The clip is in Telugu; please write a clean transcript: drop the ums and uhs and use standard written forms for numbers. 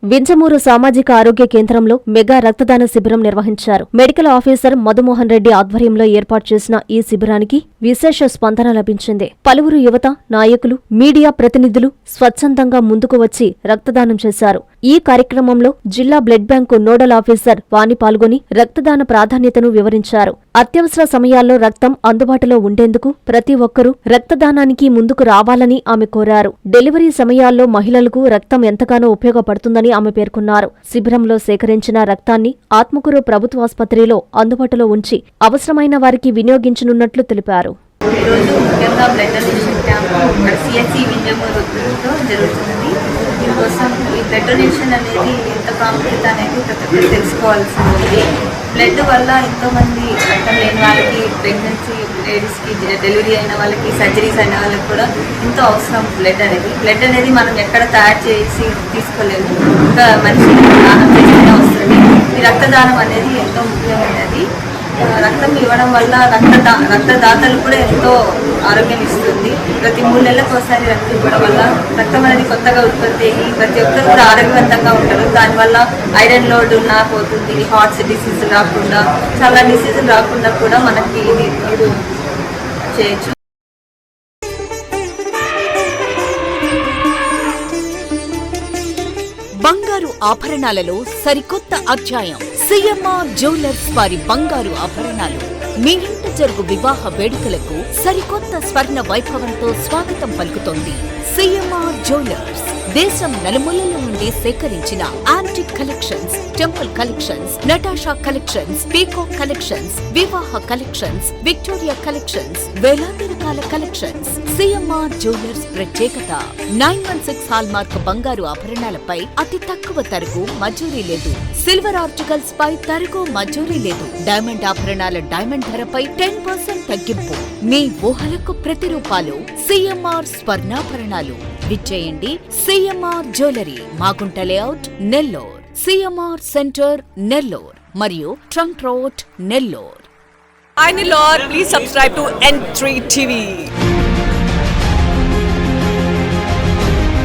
వింజమూరు సామాజిక ఆరోగ్య కేంద్రంలో మెగా రక్తదాన శిబిరం నిర్వహించారు. మెడికల్ ఆఫీసర్ మధుమోహన్ రెడ్డి ఆధ్వర్యంలో ఏర్పాటు చేసిన ఈ శిబిరానికి విశేష స్పందన లభించింది. పలువురు యువత, నాయకులు, మీడియా ప్రతినిధులు స్వచ్ఛందంగా ముందుకు వచ్చి రక్తదానం చేశారు. ఈ కార్యక్రమంలో జిల్లా బ్లడ్ బ్యాంకు నోడల్ ఆఫీసర్ వాణి పాల్గొని రక్తదాన ప్రాధాన్యతను వివరించారు. అత్యవసర సమయాల్లో రక్తం అందుబాటులో ఉండేందుకు ప్రతి ఒక్కరూ రక్తదానానికి ముందుకు రావాలని ఆమె కోరారు. డెలివరీ సమయాల్లో మహిళలకు రక్తం ఎంతగానో ఉపయోగపడుతుందని ఆమె పేర్కొన్నారు. శిబిరంలో సేకరించిన రక్తాన్ని ఆత్మకూరు ప్రభుత్వాసుపత్రిలో అందుబాటులో ఉంచి అవసరమైన వారికి వినియోగించనున్నట్లు తెలిపారు. ఈరోజు ముఖ్యంగా బ్లడ్ డొనేషన్ క్యాంప్ సిఎస్సి వింజమూరుతో జరుగుతుంది. దీనికోసం ఈ బ్లడ్ డొనేషన్ అనేది ఎంత ప్రాముఖ్యత అనేది ప్రతి ఒక్కరు తెలుసుకోవాల్సింది. బ్లడ్ వల్ల ఎంతోమంది రక్తం లేని వాళ్ళకి, ప్రెగ్నెన్సీ లేడీస్కి, డెలివరీ అయిన వాళ్ళకి, సర్జరీస్ అయిన వాళ్ళకి కూడా ఎంతో అవసరం బ్లడ్ అనేది మనం ఎక్కడ తయారు చేసి తీసుకోలేము. ఇంకా మనిషి దానం చేస్తూనే వస్తుంది. ఈ రక్తదానం అనేది ఎంతో ముఖ్యమైనది. రక్తం ఇవ్వడం వల్ల రక్తదాతలు కూడా ఎంతో ఆరోగ్యం ఇస్తుంది. ప్రతి 3 నెలలకు ఒకసారి రక్తం ఇవ్వడం వల్ల రక్తం అనేది కొత్తగా ఉత్పత్తి అయ్యి ప్రతి ఒక్కరు కూడా ఆరోగ్యవంతంగా ఉంటారు. దానివల్ల ఐరన్ లోడ్ ఉన్నా పోతుంది, హార్ట్స్ డిసీజ్ రాకుండా, చాలా డిసీజులు రాకుండా కూడా మనకి ఇది చేయొచ్చు. బంగారు ఆభరణాలలో సరికొత్త అధ్యాయం. సిఎంఆర్ జ్యువెలర్స్ వారి బంగారు ఆభరణాలు మీ ఇంట జరుగు వివాహ వేడుకలకు సరికొత్త స్వర్ణ వైభవంతో స్వాగతం పలుకుతోంది. సిఎంఆర్ జ్యువెలర్స్ దేశం నలుమూలల నుండి సేకరించిన antique collections, temple collections, Natasha collections, peacock collections, వివాహ కలెక్షన్స్, విక్టోరియా కలెక్షన్స్, వేలాది రకాల కలెక్షన్స్. సిఎంఆర్ జ్యువెలర్స్ ప్రత్యేకత 916 హాల్మార్క్ బంగారు ఆభరణాలపై అతి తక్కువ తరుగు మజూరీ లేదు. సిల్వర్ ఆర్టికల్స్ పై తరుగు మజూరీ లేదు. డైమండ్ ఆభరణాల డైమండ్ ధరపై 10% తగ్గింపు. మీ ఊహలకు ప్రతిరూపాలు సిఎంఆర్ స్వర్ణాభరణాలు. విచ్చేయండి CMR jewellery, Magunta layout, Nellore, CMR centre, Nellore మరియు trunk road, Nellore. Hi Nellore, please subscribe to N3 TV.